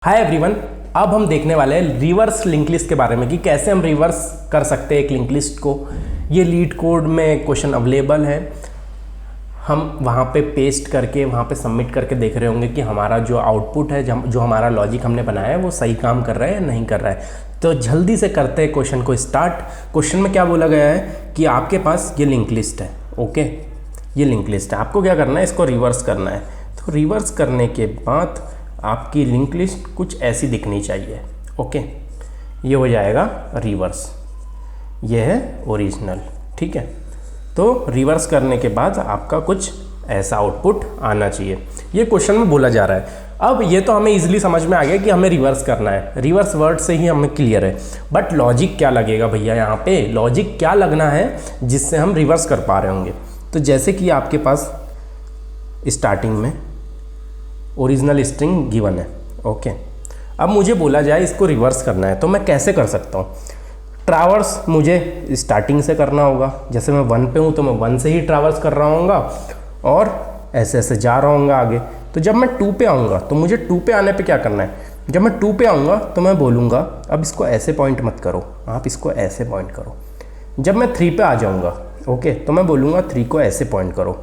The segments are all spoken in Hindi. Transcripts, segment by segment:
हाय एवरीवन, अब हम देखने वाले हैं रिवर्स लिंक लिस्ट के बारे में कि कैसे हम रिवर्स कर सकते हैं एक लिंक लिस्ट को। ये लीड कोड में क्वेश्चन अवेलेबल है, हम वहाँ पे पेस्ट करके वहाँ पे सबमिट करके देख रहे होंगे कि हमारा जो आउटपुट है, जो हमारा लॉजिक हमने बनाया है वो सही काम कर रहा है या नहीं कर रहा है। तो जल्दी से करते हैं क्वेश्चन को स्टार्ट। क्वेश्चन में क्या बोला गया है कि आपके पास ये लिंक लिस्ट है। ओके, ये लिंक लिस्ट है, आपको क्या करना है, इसको रिवर्स करना है। तो रिवर्स करने के बाद आपकी लिंक लिस्ट कुछ ऐसी दिखनी चाहिए। ओके, ये हो जाएगा रिवर्स, ये है ओरिजिनल। ठीक है, तो रिवर्स करने के बाद आपका कुछ ऐसा आउटपुट आना चाहिए। ये क्वेश्चन में बोला जा रहा है। अब ये तो हमें इजीली समझ में आ गया कि हमें रिवर्स करना है, रिवर्स वर्ड से ही हमें क्लियर है। बट लॉजिक क्या लगेगा भैया, यहाँ पे लॉजिक क्या लगना है जिससे हम रिवर्स कर पा रहे होंगे। तो जैसे कि आपके पास स्टार्टिंग में ओरिजिनल स्ट्रिंग गिवन है। ओके, अब मुझे बोला जाए इसको रिवर्स करना है तो मैं कैसे कर सकता हूँ। ट्रावर्स मुझे स्टार्टिंग से करना होगा, जैसे मैं 1 पे हूँ तो मैं 1 से ही ट्रावर्स कर रहा हूँगा और ऐसे ऐसे जा रहा हूँगा आगे। तो जब मैं 2 पे आऊँगा तो मुझे 2 पे आने पे क्या करना है, जब मैं 2 पे आऊँगा तो मैं बोलूँगा अब इसको ऐसे पॉइंट मत करो, आप इसको ऐसे पॉइंट करो। जब मैं 3 पे आ जाऊँगा, ओके, तो मैं बोलूँगा 3 को ऐसे पॉइंट करो।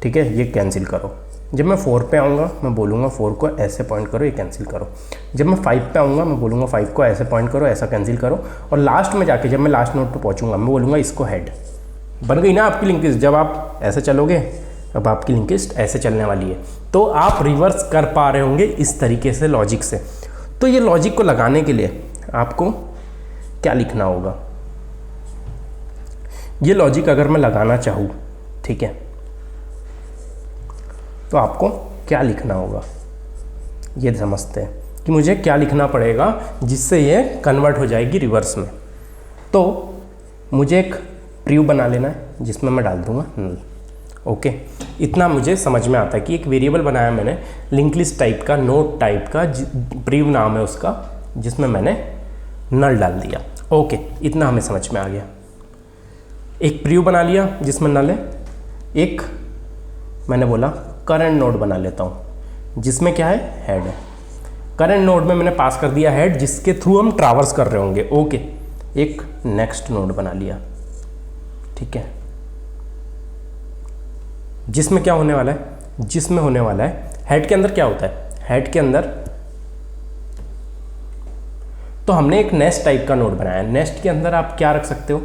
ठीक है, ये कैंसिल करो। जब मैं 4 पे आऊँगा मैं बोलूँगा 4 को ऐसे पॉइंट करो, ये कैंसिल करो। जब मैं 5 पे आऊँगा मैं बोलूँगा 5 को ऐसे पॉइंट करो, ऐसा कैंसिल करो। और लास्ट में जाके जब मैं लास्ट नोड पे पहुँचूँगा मैं बोलूँगा इसको हेड। बन गई ना आपकी लिंक लिस्ट। जब आप ऐसे चलोगे अब आपकी लिंक लिस्ट ऐसे चलने वाली है। तो आप रिवर्स कर पा रहे होंगे इस तरीके से लॉजिक से। तो ये लॉजिक को लगाने के लिए आपको क्या लिखना होगा, ये लॉजिक अगर मैं लगाना चाहूँ, ठीक है, तो आपको क्या लिखना होगा ये समझते हैं कि मुझे क्या लिखना पड़ेगा जिससे ये कन्वर्ट हो जाएगी रिवर्स में। तो मुझे एक प्रीव्यू बना लेना है जिसमें मैं डाल दूंगा नल। ओके, इतना मुझे समझ में आता है कि एक वेरिएबल बनाया मैंने लिंक लिस्ट टाइप का, नोड टाइप का, प्रीव्यू नाम है उसका, जिसमें मैंने नल डाल दिया। ओके, इतना हमें समझ में आ गया। एक प्रीव्यू बना लिया जिसमें नल है। एक मैंने बोला करंट नोड बना लेता हूँ जिसमें क्या है, हेड है। करंट नोड में मैंने पास कर दिया हेड जिसके थ्रू हम ट्रावर्स कर रहे होंगे। ओके, एक नेक्स्ट नोड बना लिया। ठीक है, जिसमें क्या होने वाला है, जिसमें होने वाला है हेड के अंदर क्या होता है, हेड के अंदर तो हमने एक नेस्ट टाइप का नोड बनाया है। नेस्ट के अंदर आप क्या रख सकते हो,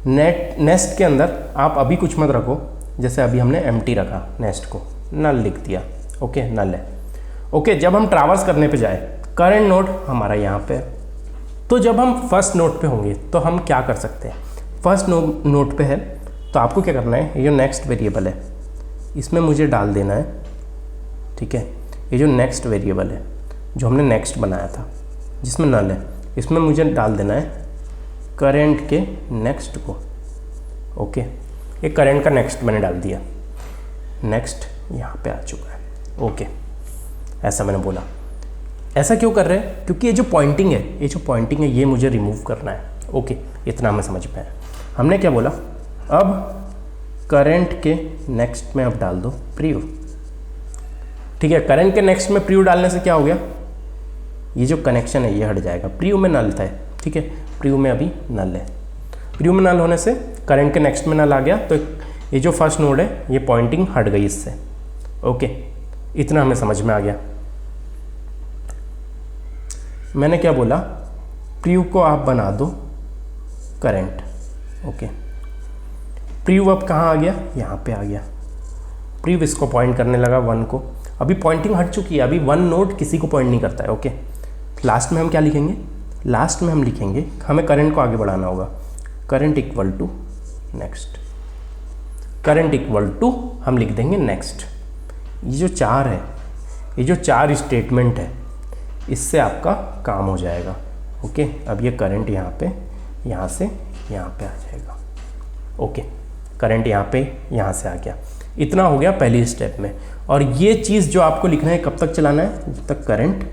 नेस्ट के अंदर आप अभी कुछ मत रखो, जैसे अभी हमने एम्प्टी रखा, नेस्ट को नल लिख दिया। ओके, नल है। ओके, जब हम ट्रावर्स करने पे जाए, करंट नोड हमारा यहाँ पे, तो जब हम फर्स्ट नोड पे होंगे तो हम क्या कर सकते हैं, फर्स्ट नोड पे है तो आपको क्या करना है, ये जो नेक्स्ट वेरिएबल है इसमें मुझे डाल देना है। ठीक है, ये जो नेक्स्ट वेरिएबल है जो हमने नेक्स्ट बनाया था जिसमें नल है, इसमें मुझे डाल देना है करंट के नेक्स्ट को। ओके, ये करंट का नेक्स्ट मैंने डाल दिया, नेक्स्ट यहाँ पे आ चुका है। ओके, ऐसा मैंने बोला। ऐसा क्यों कर रहे हैं, क्योंकि ये जो पॉइंटिंग है, ये जो पॉइंटिंग है ये मुझे रिमूव करना है। ओके, इतना हमें समझ में आया। हमने क्या बोला, अब करंट के नेक्स्ट में अब डाल दो प्रीव्यू। ठीक है, करंट के नेक्स्ट में प्रीव्यू डालने से क्या हो गया, ये जो कनेक्शन है ये हट जाएगा। प्रीव्यू में नल था, ठीक है, प्रीव्यू में अभी नल है। प्रीव्यू में नल होने से करंट के नेक्स्ट में नल आ गया, तो ये जो फर्स्ट नोड है ये पॉइंटिंग हट गई इससे। ओके, इतना हमें समझ में आ गया। मैंने क्या बोला, प्रीव्यू को आप बना दो करंट। ओके, प्रीव्यू अब कहाँ आ गया, यहाँ पे आ गया। प्रीव्यू इसको पॉइंट करने लगा 1 को। अभी पॉइंटिंग हट चुकी है, अभी 1 नोड किसी को पॉइंट नहीं करता है। ओके, लास्ट में हम क्या लिखेंगे, लास्ट में हम लिखेंगे, हमें करंट को आगे बढ़ाना होगा, current equal to next, current equal to हम लिख देंगे नेक्स्ट। ये जो 4 है, ये जो 4 स्टेटमेंट है, इससे आपका काम हो जाएगा। ओके, अब ये करंट यहाँ पे, यहाँ से यहाँ पे आ जाएगा। ओके, करंट यहाँ पे यहाँ से आ गया। इतना हो गया पहली स्टेप में। और ये चीज़ जो आपको लिखना है कब तक चलाना है, जब तक current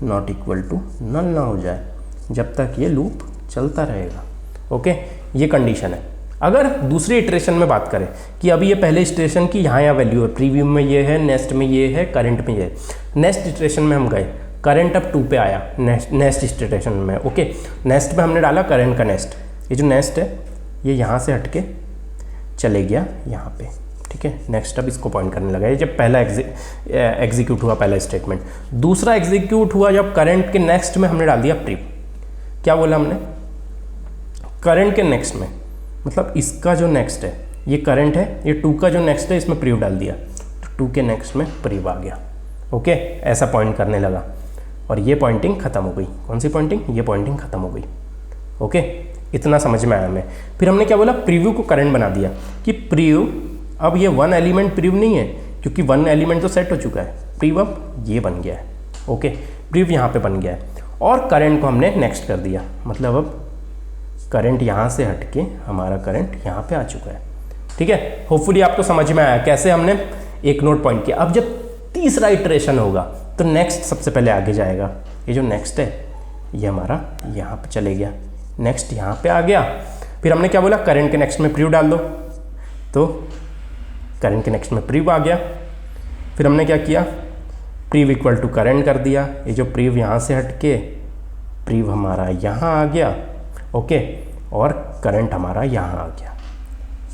not equal to null ना हो जाए, जब तक ये लूप चलता रहेगा। ओके, ये कंडीशन है। अगर दूसरी इटरेशन में बात करें कि अभी ये पहले इटरेशन की यहाँ वैल्यू है, प्रीव्यू में ये है, नेक्स्ट में ये है, करंट में ये है, नेक्स्ट इटरेशन में हम गए करंट अब 2 पे आया नेक्स्ट स्टेशन में। ओके, नेक्स्ट पे हमने डाला करंट का नेक्स्ट, ये जो नेक्स्ट है ये यहाँ से हट के चले गया यहाँ पे, ठीक है। नेक्स्ट अब इसको पॉइंट करने लगा, ये जब पहला एग्जीक्यूट हुआ पहला स्टेटमेंट। दूसरा एग्जीक्यूट हुआ जब करंट के नेक्स्ट में हमने डाल दिया प्रीव। क्या बोला हमने? करंट के नेक्स्ट में, मतलब इसका जो नेक्स्ट है ये करंट है, ये 2 का जो नेक्स्ट है इसमें प्रीव डाल दिया, तो 2 के नेक्स्ट में प्रीव आ गया। ओके, ऐसा पॉइंट करने लगा और ये पॉइंटिंग खत्म हो गई। कौन सी पॉइंटिंग? ये पॉइंटिंग खत्म हो गई। ओके, इतना समझ में आया हमें। फिर हमने क्या बोला? प्रीव्यू को करंट बना दिया कि प्रीव्यू, अब ये 1 एलिमेंट प्रीव्यू नहीं है क्योंकि 1 एलिमेंट तो सेट हो चुका है, प्रीव्यू अब ये बन गया है। ओके, प्रीव्यू यहाँ पे बन गया है और करंट को हमने नेक्स्ट कर दिया, मतलब अब करंट यहाँ से हट के हमारा करंट यहाँ पे आ चुका है, ठीक है। होपफुली आपको समझ में आया कैसे हमने एक नोड पॉइंट किया। अब जब तीसरा इटरेशन होगा तो नेक्स्ट सबसे पहले आगे जाएगा। ये जो नेक्स्ट है ये हमारा यहाँ पे चले गया, नेक्स्ट यहाँ पे आ गया। फिर हमने क्या बोला? करंट के नेक्स्ट में प्रीव्यू डाल दो, तो करंट के नेक्स्ट में प्रीव्यू आ गया। फिर हमने क्या किया? प्रीव्यू इक्वल टू करंट कर दिया। ये जो प्रीव्यू यहाँ से हट के प्रीव्यू हमारा यहाँ आ गया, ओके, और करंट हमारा यहाँ आ गया,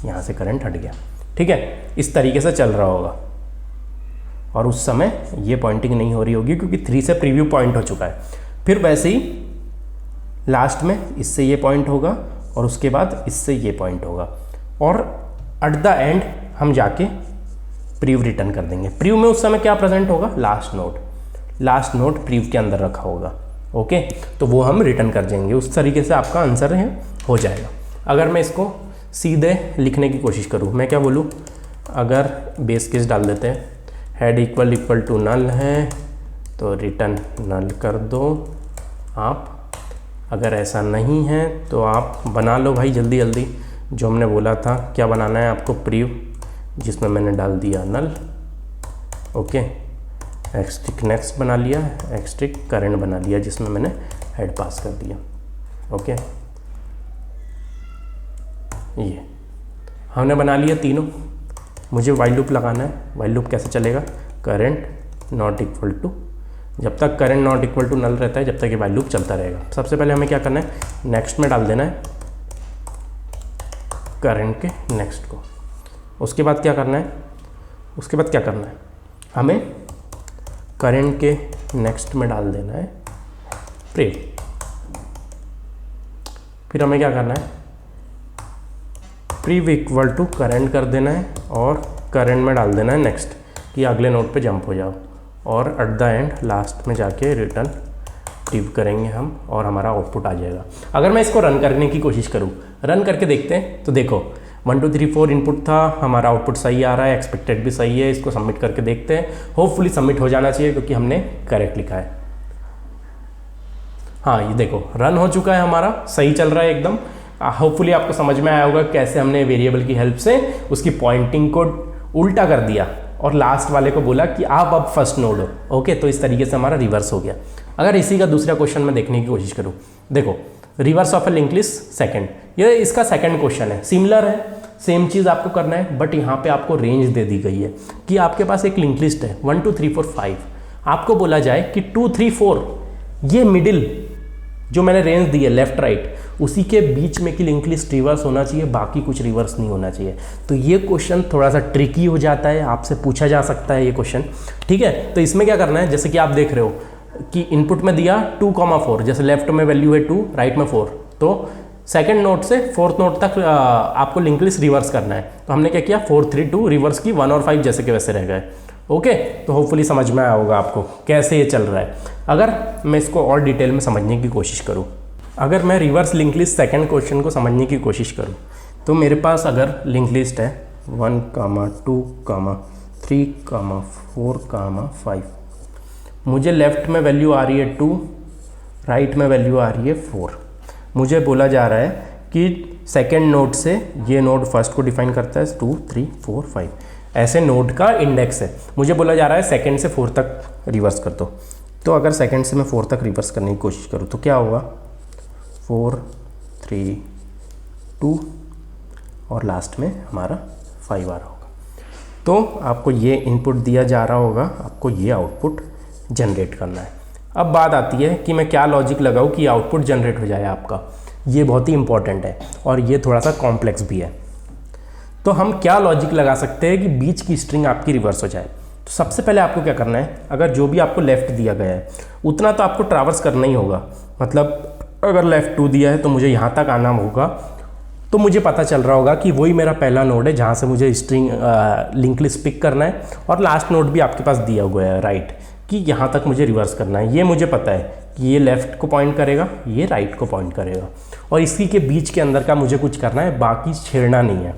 यहाँ से करंट हट गया, ठीक है। इस तरीके से चल रहा होगा और उस समय ये पॉइंटिंग नहीं हो रही होगी क्योंकि 3 से प्रीव्यू पॉइंट हो चुका है। फिर वैसे ही लास्ट में इससे ये पॉइंट होगा और उसके बाद इससे ये पॉइंट होगा और एट द एंड हम जाके प्रीव्यू रिटर्न कर देंगे। प्रीव्यू में उस समय क्या प्रेजेंट होगा? लास्ट नोड प्रीव्यू के अंदर रखा होगा, ओके, तो वो हम रिटर्न कर देंगे। उस तरीके से आपका आंसर हो जाएगा। अगर मैं इसको सीधे लिखने की कोशिश करूँ, मैं क्या बोलूँ? अगर बेस केस डाल देते हैं, हेड इक्वल टू नल है तो रिटर्न नल कर दो आप। अगर ऐसा नहीं है तो आप बना लो भाई जल्दी जल्दी, जो हमने बोला था क्या बनाना है आपको? प्रीव्यू, जिसमें मैंने डाल दिया नल, ओके, एक्सट्रिक नेक्स्ट बना लिया, एक्सट्रिक करंट बना लिया जिसमें मैंने हेड पास कर दिया, ओके। ये हमने बना लिया तीनों। मुझे वाइल लूप लगाना है। वाइल लूप कैसे चलेगा? करंट नॉट इक्वल टू, जब तक current not equal to null रहता है जब तक ये वाइल लूप चलता रहेगा। सबसे पहले हमें क्या करना है? नेक्स्ट में डाल देना है करंट के नेक्स्ट को। उसके बाद क्या करना है? हमें करंट के नेक्स्ट में डाल देना है प्रीव। फिर हमें क्या करना है? प्रीव इक्वल टू करंट कर देना है और करंट में डाल देना है नेक्स्ट, कि अगले नोड पे जंप हो जाओ और एट द एंड लास्ट में जाके रिटर्न प्रीव करेंगे हम और हमारा आउटपुट आ जाएगा। अगर मैं इसको रन करने की कोशिश करूँ, रन करके देखते हैं, तो देखो 1 2 3 4 इनपुट था, हमारा आउटपुट सही आ रहा है, एक्सपेक्टेड भी सही है। इसको सबमिट करके देखते हैं, होपफुली सबमिट हो जाना चाहिए क्योंकि हमने करेक्ट लिखा है। हाँ, ये देखो रन हो चुका है, हमारा सही चल रहा है एकदम। होपफुली आपको समझ में आया होगा कैसे हमने वेरिएबल की हेल्प से उसकी पॉइंटिंग को उल्टा कर दिया और लास्ट वाले को बोला कि आप अब फर्स्ट नोड हो, ओके। तो इस तरीके से हमारा रिवर्स हो गया। अगर इसी का दूसरा क्वेश्चन में देखने की कोशिश करूँ, देखो reverse of A linked list second, ये इसका सेकंड क्वेश्चन है, सिमिलर है, सेम चीज़ आपको करना है, बट यहाँ पे आपको रेंज दे दी गई है कि आपके पास एक लिंक्ड लिस्ट है 1 2 3 4 5, आपको बोला जाए कि 2 3 4 ये मिडिल जो मैंने रेंज दी है लेफ्ट राइट, उसी के बीच में की लिंक लिस्ट रिवर्स होना चाहिए, बाकी कुछ रिवर्स नहीं होना चाहिए। तो ये क्वेश्चन थोड़ा सा ट्रिकी हो जाता है, आपसे पूछा जा सकता है ये क्वेश्चन, ठीक है। तो इसमें क्या करना है, जैसे कि आप देख रहे हो कि इनपुट में दिया 2,4, जैसे लेफ्ट में वैल्यू है 2, राइट में 4, तो सेकंड नोट से फोर्थ नोट तक आपको लिंक लिस्ट रिवर्स करना है। तो हमने क्या किया, 4 3 2 रिवर्स की, 1 और 5 जैसे के वैसे रह गए, ओके। तो होपफुली समझ में आया होगा आपको कैसे ये चल रहा है। अगर मैं इसको और डिटेल में समझने की कोशिश करूँ, अगर मैं reverse link list second question को समझने की कोशिश करूँ, तो मेरे पास अगर लिंक लिस्ट है 1, 2, 3, 4, 5, मुझे लेफ्ट में वैल्यू आ रही है 2, राइट में वैल्यू आ रही है 4। मुझे बोला जा रहा है कि सेकेंड नोड से ये नोड फर्स्ट को डिफाइन करता है 2 3 4 5, ऐसे नोड का इंडेक्स है। मुझे बोला जा रहा है सेकेंड से 4 तक रिवर्स कर दो। तो अगर सेकेंड से मैं 4 तक रिवर्स करने की कोशिश करूँ तो क्या होगा, 4 3 2 और लास्ट में हमारा 5 आ रहा होगा। तो आपको ये इनपुट दिया जा रहा होगा, आपको ये आउटपुट जनरेट करना है। अब बात आती है कि मैं क्या लॉजिक लगाऊं कि आउटपुट जनरेट हो जाए आपका। ये बहुत ही इंपॉर्टेंट है और ये थोड़ा सा कॉम्प्लेक्स भी है। तो हम क्या लॉजिक लगा सकते हैं कि बीच की स्ट्रिंग आपकी रिवर्स हो जाए। तो सबसे पहले आपको क्या करना है, अगर जो भी आपको लेफ़्ट दिया गया है उतना तो आपको ट्रैवर्स करना ही होगा। मतलब अगर लेफ़्ट 2 दिया है तो मुझे यहाँ तक आना होगा, तो मुझे पता चल रहा होगा कि वही मेरा पहला नोड है जहाँ से मुझे स्ट्रिंग लिंक लिस्ट पिक करना है, और लास्ट नोड भी आपके पास दिया हुआ है राइट, कि यहाँ तक मुझे रिवर्स करना है। ये मुझे पता है कि ये लेफ़्ट को पॉइंट करेगा, ये राइट को पॉइंट करेगा, और इसी के बीच के अंदर का मुझे कुछ करना है, बाकी छेड़ना नहीं है।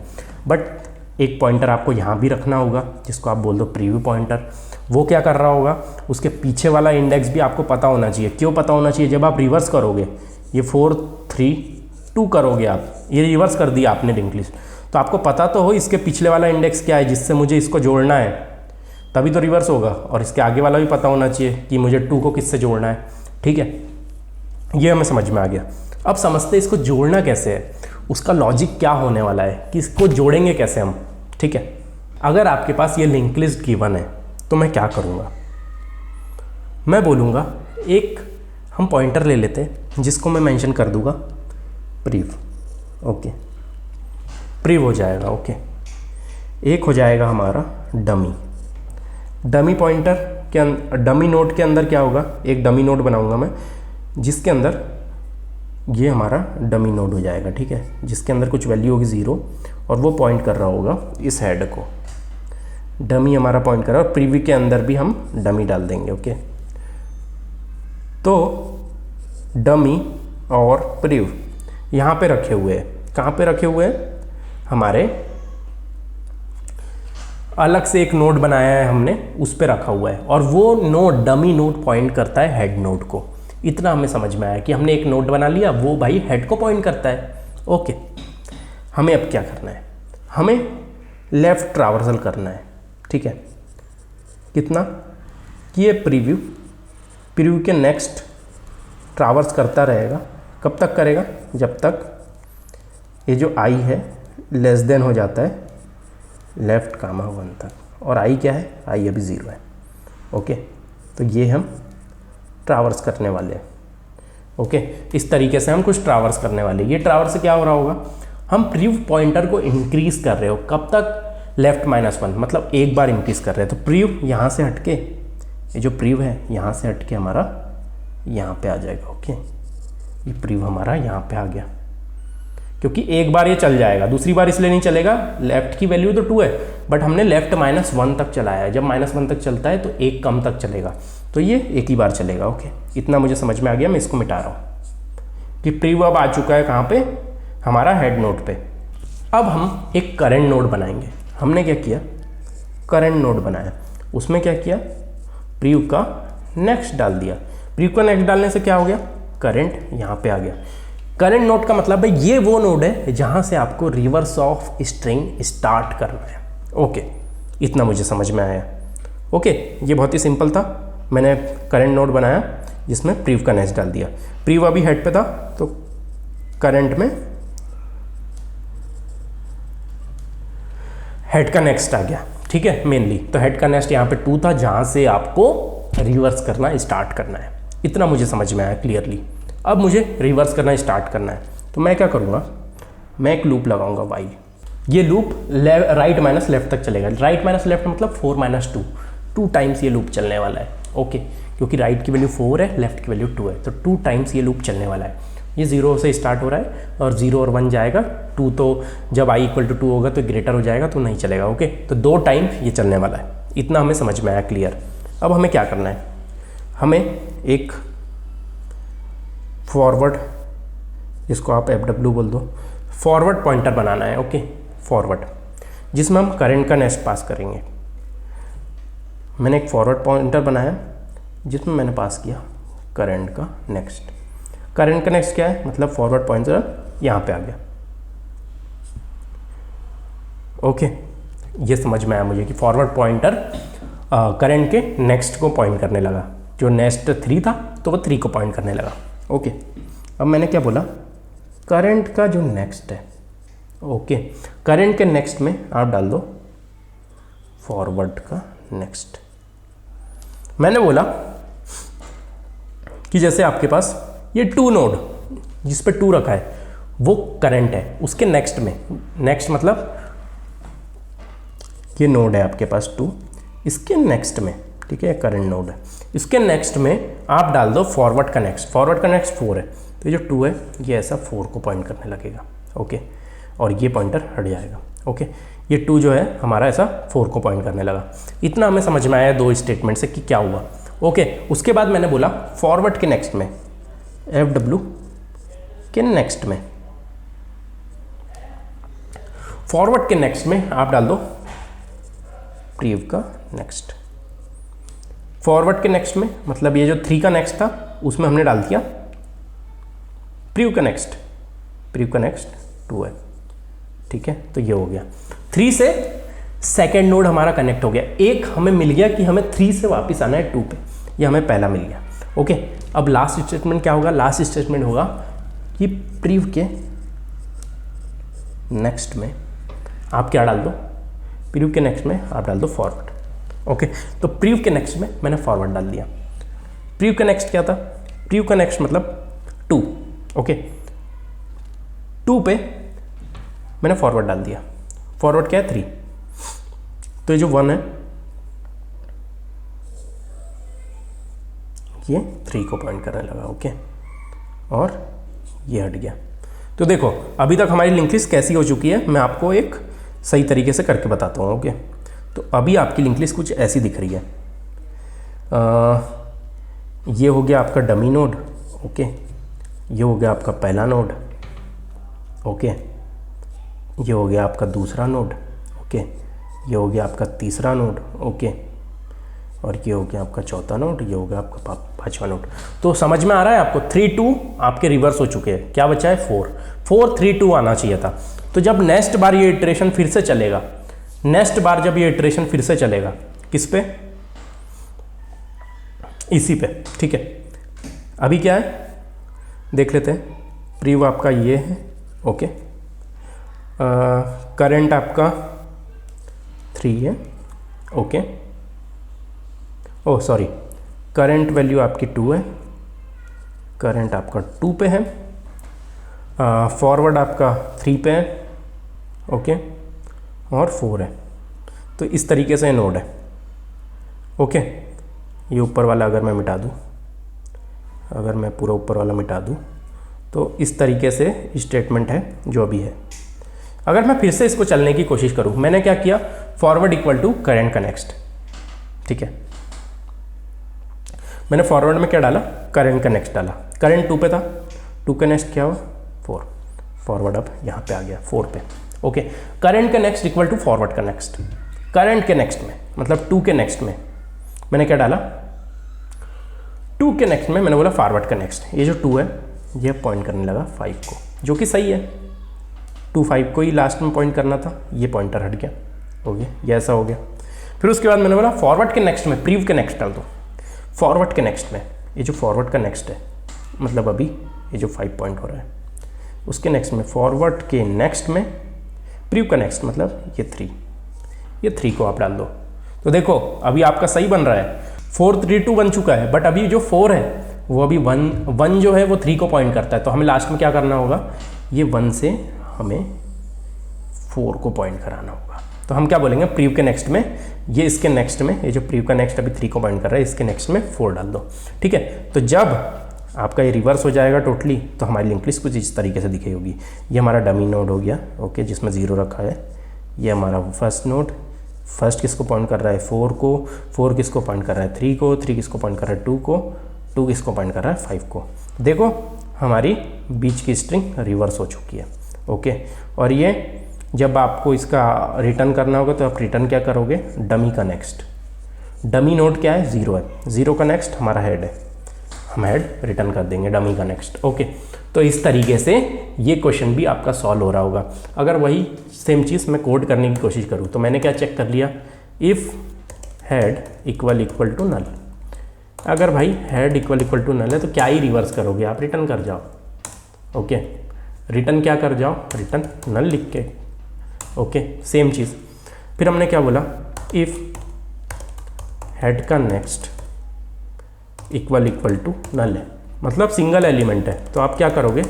बट एक पॉइंटर आपको यहाँ भी रखना होगा जिसको आप बोल दो प्रीव्यू पॉइंटर। वो क्या कर रहा होगा, उसके पीछे वाला इंडेक्स भी आपको पता होना चाहिए। क्यों पता होना चाहिए, जब आप रिवर्स करोगे, ये 4 3 2 करोगे आप, ये रिवर्स कर दिया आपने लिंक लिस्ट, तो आपको पता तो हो इसके पिछले वाला इंडेक्स क्या है जिससे मुझे इसको जोड़ना है, तभी तो रिवर्स होगा। और इसके आगे वाला भी पता होना चाहिए कि मुझे 2 को किससे जोड़ना है। ठीक है, ये हमें समझ में आ गया। अब समझते इसको जोड़ना कैसे है, उसका लॉजिक क्या होने वाला है कि इसको जोड़ेंगे कैसे हम। ठीक है, अगर आपके पास ये लिंक लिस्ट गिवन है तो मैं क्या करूँगा, मैं बोलूँगा एक हम पॉइंटर ले लेते हैं जिसको मैं मेंशन कर दूँगा प्रीव। ओके, प्रीव हो जाएगा। ओके, एक हो जाएगा हमारा डमी पॉइंटर के डमी नोड के अंदर क्या होगा, एक डमी नोड बनाऊंगा मैं जिसके अंदर ये हमारा डमी नोड हो जाएगा। ठीक है, जिसके अंदर कुछ वैल्यू होगी 0 और वो पॉइंट कर रहा होगा इस हेड को। डमी हमारा पॉइंट कर रहा है, प्रीव्यू के अंदर भी हम डमी डाल देंगे। ओके, तो डमी और प्रीव यहाँ पे रखे हुए हैं। कहाँ पे रखे हुए हैं, हमारे अलग से एक नोड बनाया है हमने, उस पे रखा हुआ है, और वो नोड डमी नोड पॉइंट करता है हेड नोड को। इतना हमें समझ में आया कि हमने एक नोड बना लिया, वो भाई हेड को पॉइंट करता है। ओके, हमें अब क्या करना है, हमें लेफ्ट ट्रावर्सल करना है। ठीक है, कितना कि ये प्रीव्यू के नेक्स्ट ट्रावर्स करता रहेगा। कब तक करेगा, जब तक ये जो आई है लेस देन हो जाता है लेफ्ट कामा 1 तक, और आई क्या है, आई अभी 0 है। ओके, तो ये हम ट्रावर्स करने वाले हैं। ओके, इस तरीके से हम कुछ ट्रावर्स करने वाले हैं। ये ट्रावर्स से क्या हो रहा होगा, हम प्रीव पॉइंटर को इंक्रीज कर रहे हो। कब तक, लेफ्ट -1, मतलब एक बार इंक्रीज कर रहे हैं। तो प्रीव यहाँ से हटके, ये जो प्रीव है यहाँ से हटके हमारा यहाँ पे आ जाएगा। ओके, ये प्रीव हमारा यहाँ पे आ गया, क्योंकि एक बार ये चल जाएगा, दूसरी बार इसलिए नहीं चलेगा। लेफ्ट की वैल्यू तो 2 है, बट हमने लेफ्ट -1 तक चलाया है। जब -1 तक चलता है तो एक कम तक चलेगा, तो ये एक ही बार चलेगा। ओके, इतना मुझे समझ में आ गया। मैं इसको मिटा रहा हूँ कि प्रीव्यू अब आ चुका है कहाँ पे, हमारा हेड नोड पे। अब हम एक करंट नोड बनाएंगे। हमने क्या किया, करंट नोड बनाया, उसमें क्या किया, प्रीव्यू का नेक्स्ट डाल दिया। प्रीव्यू का नेक्स्ट डालने से क्या हो गया, करंट यहाँ पे आ गया। करंट नोड का मतलब है ये वो नोड है जहाँ से आपको रिवर्स ऑफ स्ट्रिंग स्टार्ट करना है। ओके, इतना मुझे समझ में आया। ओके, ये बहुत ही सिंपल था। मैंने करंट नोड बनाया जिसमें प्रीव का नेक्स्ट डाल दिया। प्रीव अभी हेड पे था तो करंट में हेड का नेक्स्ट आ गया। ठीक है, मेनली तो हेड का नेक्स्ट यहाँ पे 2 था जहाँ से आपको रिवर्स करना स्टार्ट करना है। इतना मुझे समझ में आया क्लियरली। अब मुझे रिवर्स करना स्टार्ट करना है, तो मैं क्या करूँगा, मैं एक लूप लगाऊंगा वाइल। ये लूप राइट माइनस लेफ्ट तक चलेगा। राइट माइनस लेफ्ट मतलब 4 - 2 टाइम्स ये लूप चलने वाला है। ओके, क्योंकि राइट की वैल्यू 4 है, लेफ्ट की वैल्यू 2 है, तो 2 टाइम्स ये लूप चलने वाला है। ये 0 से स्टार्ट हो रहा है और 0 और 1 जाएगा। 2 तो जब i = 2 होगा तो ग्रेटर हो जाएगा, तो नहीं चलेगा। ओके, तो 2 टाइम ये चलने वाला है। इतना हमें समझ में आया क्लियर। अब हमें क्या करना है, हमें एक फॉरवर्ड, जिसको आप FW बोल दो, फॉरवर्ड पॉइंटर बनाना है। ओके, फॉरवर्ड, जिसमें हम करंट का नेक्स्ट पास करेंगे। मैंने एक फॉरवर्ड पॉइंटर बनाया जिसमें मैंने पास किया करंट का नेक्स्ट। करंट का नेक्स्ट क्या है, मतलब फॉरवर्ड पॉइंटर यहाँ पे आ गया। ओके, ये समझ में आया मुझे कि फॉरवर्ड पॉइंटर करंट के नेक्स्ट को पॉइंट करने लगा। जो नेक्स्ट 3 था तो वो 3 को पॉइंट करने लगा। ओके, अब मैंने क्या बोला, करंट का जो नेक्स्ट है। ओके, करंट के नेक्स्ट में आप डाल दो फॉरवर्ड का नेक्स्ट। मैंने बोला कि जैसे आपके पास ये टू नोड जिस पे टू रखा है वो करंट है, उसके नेक्स्ट में, नेक्स्ट मतलब ये नोड है आपके पास टू, इसके नेक्स्ट में, ठीक है, करंट नोड है, इसके नेक्स्ट में आप डाल दो फॉरवर्ड का नेक्स्ट, फॉरवर्ड का नेक्स्ट 4 है, तो ये जो 2 है ये ऐसा 4 को पॉइंट करने लगेगा, ओके, और ये पॉइंटर हट जाएगा, ओके, ये 2 जो है हमारा ऐसा 4 को पॉइंट करने लगा। इतना हमें समझ में आया दो स्टेटमेंट से कि क्या हुआ, ओके। उसके बाद मैंने बोला फॉरवर्ड के नेक्स्ट में, FW के नेक्स्ट में, फॉरवर्ड के नेक्स्ट में आप डाल दो प्रीव का नेक्स्ट, फॉरवर्ड के नेक्स्ट में मतलब ये जो 3 का नेक्स्ट था उसमें हमने डाल दिया प्रीव का नेक्स्ट, प्रीव का नेक्स्ट 2 है, ठीक है, तो ये हो गया। 3 से सेकेंड नोड हमारा कनेक्ट हो गया, एक हमें मिल गया कि हमें 3 से वापस आना है 2 पे, ये हमें पहला मिल गया, ओके। अब लास्ट स्टेटमेंट क्या होगा, लास्ट स्टेटमेंट होगा कि प्रीव के नेक्स्ट में आप क्या डाल दो, प्रीव के नेक्स्ट में आप डाल दो फॉरवर्ड, ओके। तो प्रीव के नेक्स्ट में मैंने फॉरवर्ड डाल दिया। प्रीव का नेक्स्ट क्या था, प्रीव का नेक्स्ट मतलब 2, ओके, 2 पे मैंने फॉरवर्ड डाल दिया, फॉरवर्ड क्या है 3, तो ये जो 1 है ये 3 को पॉइंट करने लगा, ओके, और ये हट गया। तो देखो अभी तक हमारी लिंक लिस्ट कैसी हो चुकी है, मैं आपको एक सही तरीके से करके बताता हूँ, ओके। तो अभी आपकी लिंक लिस्ट कुछ ऐसी दिख रही है, ये हो गया आपका डमी नोड, ओके, ये हो गया आपका पहला नोड, ओके, ये हो गया आपका दूसरा नोड, ओके, ये हो गया आपका तीसरा नोड, ओके, और ये हो गया आपका चौथा नोड, ये हो गया आपका 5वां नोड। तो समझ में आ रहा है आपको, 3 2 आपके रिवर्स हो चुके हैं, क्या बचा है 4 4 3 2 आना चाहिए था। तो जब नेक्स्ट बार ये इटरेशन फिर से चलेगा, नेक्स्ट बार जब ये इटरेशन फिर से चलेगा किस पे, इसी पे, ठीक है। अभी क्या है देख लेते हैं, प्रीव आपका ये है, ओके, करंट आपका 3 है, okay, oh sorry, current value आपकी 2 है, करंट आपका 2 पे है, फॉरवर्ड आपका 3 पे है, ओके, और 4 है। तो इस तरीके से नोड है, ओके। ये ऊपर वाला अगर मैं मिटा दूँ, अगर मैं पूरा ऊपर वाला मिटा दूँ तो इस तरीके से स्टेटमेंट है जो अभी है। अगर मैं फिर से इसको चलने की कोशिश करूँ, मैंने क्या किया, फॉरवर्ड इक्वल टू करंट का नेक्स्ट, ठीक है, मैंने फॉरवर्ड में क्या डाला, करंट का नेक्स्ट डाला, करंट 2 पे था, 2 का नेक्स्ट क्या हुआ 4, फॉरवर्ड अब यहाँ पे आ गया 4 पे, ओके। करंट का नेक्स्ट इक्वल टू फॉरवर्ड का नेक्स्ट, करंट के नेक्स्ट में मतलब 2 के नेक्स्ट में मैंने क्या डाला, 2 के नेक्स्ट में मैंने बोला फॉरवर्ड का नेक्स्ट, ये जो 2 है ये पॉइंट करने लगा 5 को, जो कि सही है, 2 5 को ही लास्ट में पॉइंट करना था, ये पॉइंटर हट गया, हो गया, ये ऐसा हो गया। फिर उसके बाद मैंने बोला फॉरवर्ड के नेक्स्ट में प्रीव के नेक्स्ट डाल दो, फॉरवर्ड के नेक्स्ट में ये जो फॉरवर्ड का नेक्स्ट है मतलब अभी ये जो 5 पॉइंट हो रहा है उसके नेक्स्ट में, फॉरवर्ड के नेक्स्ट में प्रीव का नेक्स्ट मतलब ये 3, ये 3 को आप डाल दो। तो देखो अभी आपका सही बन रहा है, 4 3 2 बन चुका है, बट अभी जो 4 है वो अभी 1 जो है वो 3 को पॉइंट करता है, तो हमें लास्ट में क्या करना होगा, ये 1 से हमें 4 को पॉइंट कराना होगा। तो हम क्या बोलेंगे, प्रीव के नेक्स्ट में, ये इसके नेक्स्ट में, ये जो प्रीव का नेक्स्ट अभी 3 को पॉइंट कर रहा है इसके नेक्स्ट में 4 डाल दो, ठीक है। तो जब आपका ये रिवर्स हो जाएगा टोटली, तो हमारी लिंक लिस्ट कुछ इस तरीके से दिखी होगी। ये हमारा डमी नोड हो गया, ओके, जिसमें 0 रखा है, ये हमारा फर्स्ट नोड, फर्स्ट किसको पॉइंट कर रहा है 4 को, 4 किसको पॉइंट कर रहा है 3 को, 3 किसको पॉइंट कर रहा है 2 को, 2 किसको पॉइंट कर रहा है 5 को। देखो हमारी बीच की स्ट्रिंग रिवर्स हो चुकी है, ओके। और ये जब आपको इसका रिटर्न करना होगा तो आप रिटर्न क्या करोगे, डमी का नेक्स्ट, डमी नोड क्या है 0 है, 0 का नेक्स्ट हमारा हेड है, हम हेड रिटर्न कर देंगे डमी का नेक्स्ट, ओके। तो इस तरीके से ये क्वेश्चन भी आपका सॉल्व हो रहा होगा। अगर वही सेम चीज़ मैं कोड करने की कोशिश करूँ तो मैंने क्या चेक कर लिया, if head equal to null, अगर भाई हेड इक्वल टू नल है तो क्या ही रिवर्स करोगे आप, रिटर्न कर जाओ, ओके, रिटर्न क्या कर जाओ, रिटर्न नल लिख के, ओके, सेम चीज़। फिर हमने क्या बोला, इफ़ हेड का नेक्स्ट इक्वल टू नल है, मतलब सिंगल एलिमेंट है, तो आप क्या करोगे,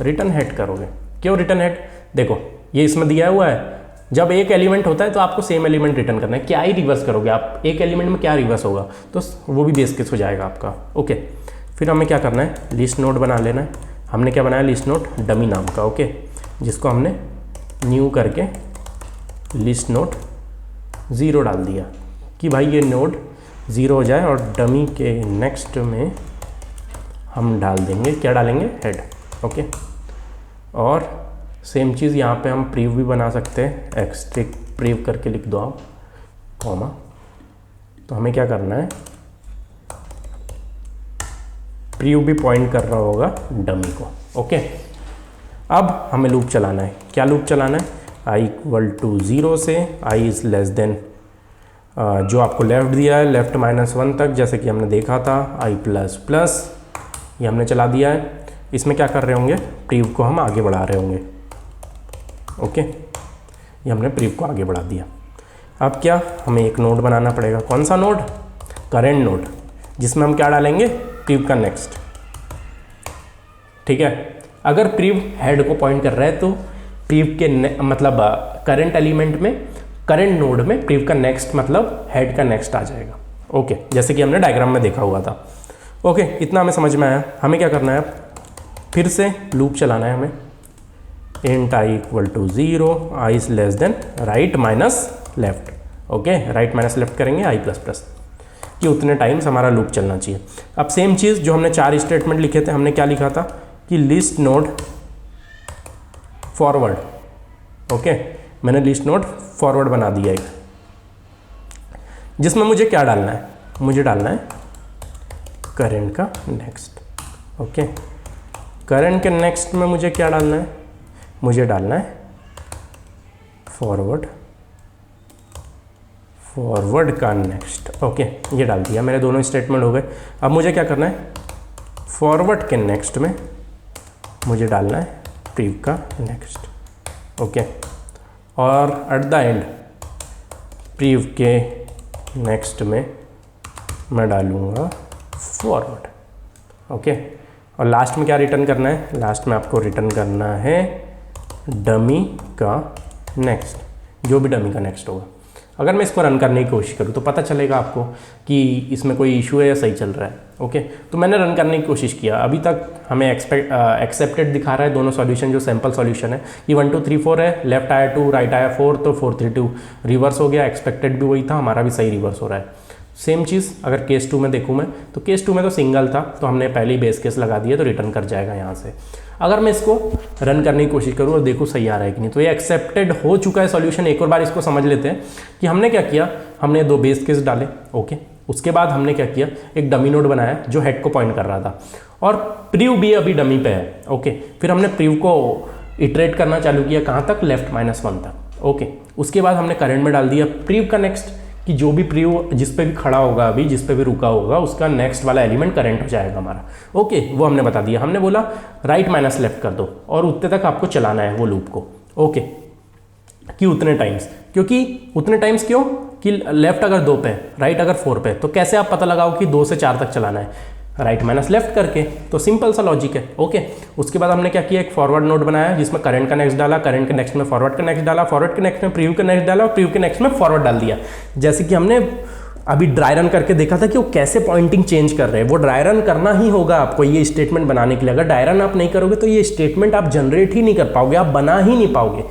रिटर्न हेड करोगे। क्यों रिटर्न हेड, देखो ये इसमें दिया हुआ है, जब एक एलिमेंट होता है तो आपको सेम एलिमेंट रिटर्न करना है, क्या ही रिवर्स करोगे आप, एक एलिमेंट में क्या रिवर्स होगा, तो वो भी बेस केस हो जाएगा आपका। ओके, फिर हमें क्या करना है, लिस्ट नोड बना लेना है। हमने क्या बनाया, लिस्ट नोड डमी नाम का, ओके, जिसको हमने न्यू करके लिस्ट नोड 0 डाल दिया कि भाई ये नोड 0 हो जाए, और डमी के नेक्स्ट में हम डाल देंगे, क्या डालेंगे, हेड। ओके, और सेम चीज़ यहाँ पे हम प्रीव भी बना सकते हैं, एक्सट्रिक प्रीव करके लिख दो आप, कॉमा। तो हमें क्या करना है, प्रीव भी पॉइंट कर रहा होगा डमी को। ओके, अब हमें लूप चलाना है, क्या लूप चलाना है, i = 0 से i इज़ लेस देन जो आपको लेफ़्ट दिया है, लेफ़्ट -1 तक, जैसे कि हमने देखा था, i++ ये हमने चला दिया है। इसमें क्या कर रहे होंगे, प्रीव को हम आगे बढ़ा रहे होंगे। ओके, ये हमने प्रीव को आगे बढ़ा दिया। अब क्या, हमें एक नोड बनाना पड़ेगा, कौन सा नोड, करेंट नोड, जिसमें हम क्या डालेंगे, प्रीव का नेक्स्ट। ठीक है, अगर प्रीव हेड को पॉइंट कर रहा है तो प्रीव के मतलब करंट एलिमेंट में, करंट नोड में प्रीव का नेक्स्ट मतलब हेड का नेक्स्ट आ जाएगा। ओके, जैसे कि हमने डायग्राम में देखा हुआ था। ओके, इतना हमें समझ में आया। हमें क्या करना है, फिर से लूप चलाना है हमें, int i = 0, i is less than right minus left. Okay, right minus left करेंगे i++, कि उतने टाइम्स हमारा लूप चलना चाहिए। अब सेम चीज़ जो हमने 4 स्टेटमेंट लिखे थे, हमने क्या लिखा था कि लिस्ट नोड फॉरवर्ड। ओके, मैंने लिस्ट नोड फॉरवर्ड बना दिया एक, जिसमें मुझे क्या डालना है, मुझे डालना है करंट का नेक्स्ट। ओके, करंट के नेक्स्ट में मुझे क्या डालना है, मुझे डालना है फॉरवर्ड का नेक्स्ट। ओके, ये डाल दिया, मेरे दोनों स्टेटमेंट हो गए। अब मुझे क्या करना है, फॉरवर्ड के नेक्स्ट में मुझे डालना है प्रीव का नेक्स्ट। ओके, और एट द एंड प्रीव के नेक्स्ट में मैं डालूँगा फॉरवर्ड। ओके, और लास्ट में क्या रिटर्न करना है, लास्ट में आपको रिटर्न करना है डमी का नेक्स्ट, जो भी डमी का नेक्स्ट होगा। अगर मैं इसको रन करने की कोशिश करूँ तो पता चलेगा आपको कि इसमें कोई इशू है या सही चल रहा है। ओके, तो मैंने रन करने की कोशिश किया, अभी तक हमें एक्सेप्टेड दिखा रहा है दोनों सॉल्यूशन, जो सैम्पल सॉल्यूशन है ये 1 2 3 4 है, लेफ्ट आया 2, राइट आया 4, तो 4 3 2 रिवर्स हो गया। एक्सपेक्टेड भी वही था, हमारा भी सही रिवर्स हो रहा है। सेम चीज़ अगर केस 2 में देखूँ मैं, तो केस 2 में तो सिंगल था, तो हमने पहले ही बेस केस लगा दिया, तो रिटर्न कर जाएगा यहाँ से। अगर मैं इसको रन करने की कोशिश करूँ और देखूँ सही आ रहा है कि नहीं, तो ये एक्सेप्टेड हो चुका है सॉल्यूशन। एक और बार इसको समझ लेते हैं कि हमने क्या किया, हमने 2 बेस केस डाले। ओके, उसके बाद हमने क्या किया, एक डमी नोड बनाया जो हेड को पॉइंट कर रहा था, और प्रीव भी अभी डमी पे है। ओके, फिर हमने प्रीव को इटरेट करना चालू किया, कहाँ तक, लेफ्ट -1 तक। ओके, उसके बाद हमने करंट में डाल दिया प्रीव का नेक्स्ट, कि जो भी प्रीव जिस पे भी खड़ा होगा, अभी जिस पे भी रुका होगा, उसका नेक्स्ट वाला एलिमेंट करंट हो जाएगा हमारा। ओके, वो हमने बता दिया। हमने बोला राइट माइनस लेफ्ट कर दो, और उतने तक आपको चलाना है वो लूप को। ओके, कि उतने टाइम्स, क्योंकि उतने टाइम्स क्यों, कि लेफ्ट अगर 2 पे, राइट अगर 4 पे, तो कैसे आप पता लगाओ कि 2 से 4 तक चलाना है, राइट माइनस लेफ्ट करके। तो सिंपल सा लॉजिक है। ओके, उसके बाद हमने क्या किया, एक फॉरवर्ड नोड बनाया जिसमें करंट का नेक्स्ट डाला, करंट के नेक्स्ट में फॉरवर्ड का नेक्स्ट डाला, फॉरवर्ड के नेक्स्ट में प्रीव्यू का नेक्स्ट डाला, और प्रीव्यू के नेक्स्ट में फॉरवर्ड डाल दिया। जैसे कि हमने अभी ड्राई रन करके देखा था कि वो कैसे पॉइंटिंग चेंज कर रहे हैं। वो ड्राई रन करना ही होगा आपको ये स्टेटमेंट बनाने के लिए। अगर ड्राई रन आप नहीं करोगे तो ये स्टेटमेंट आप जनरेट ही नहीं कर पाओगे, आप बना ही नहीं पाओगे।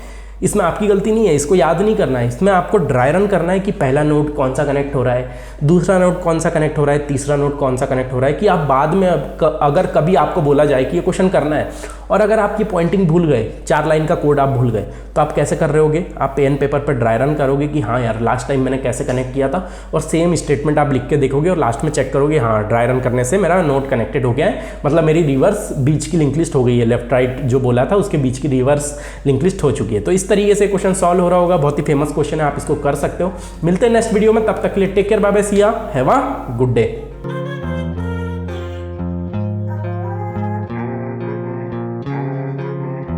इसमें आपकी गलती नहीं है, इसको याद नहीं करना है, इसमें आपको ड्राई रन करना है कि पहला नोड कौन सा कनेक्ट हो रहा है, दूसरा नोड कौन सा कनेक्ट हो रहा है, तीसरा नोड कौन सा कनेक्ट हो रहा है, कि आप बाद में अगर कभी आपको बोला जाए कि ये क्वेश्चन करना है, और अगर आप ये पॉइंटिंग भूल गए, 4 लाइन का कोड आप भूल गए, तो आप कैसे कर रहे होगे, आप पेन पेपर पर ड्राई रन करोगे कि हाँ यार लास्ट टाइम मैंने कैसे कनेक्ट किया था, और सेम स्टेटमेंट आप लिख के देखोगे और लास्ट में चेक करोगे हाँ ड्राई रन करने से मेरा नोड कनेक्टेड हो गया है, मतलब मेरी रिवर्स बीच की लिंक लिस्ट हो गई है, लेफ्ट राइट जो बोला था उसके बीच की रिवर्स लिंक लिस्ट हो चुकी है। तो इस तरीके से क्वेश्चन सॉल्व हो रहा होगा, बहुत ही फेमस क्वेश्चन है, आप इसको कर सकते हो। मिलते हैं नेक्स्ट वीडियो में, तब तक के लिए टेक केयर, बाय बाय, सी या हैव अ गुड डे।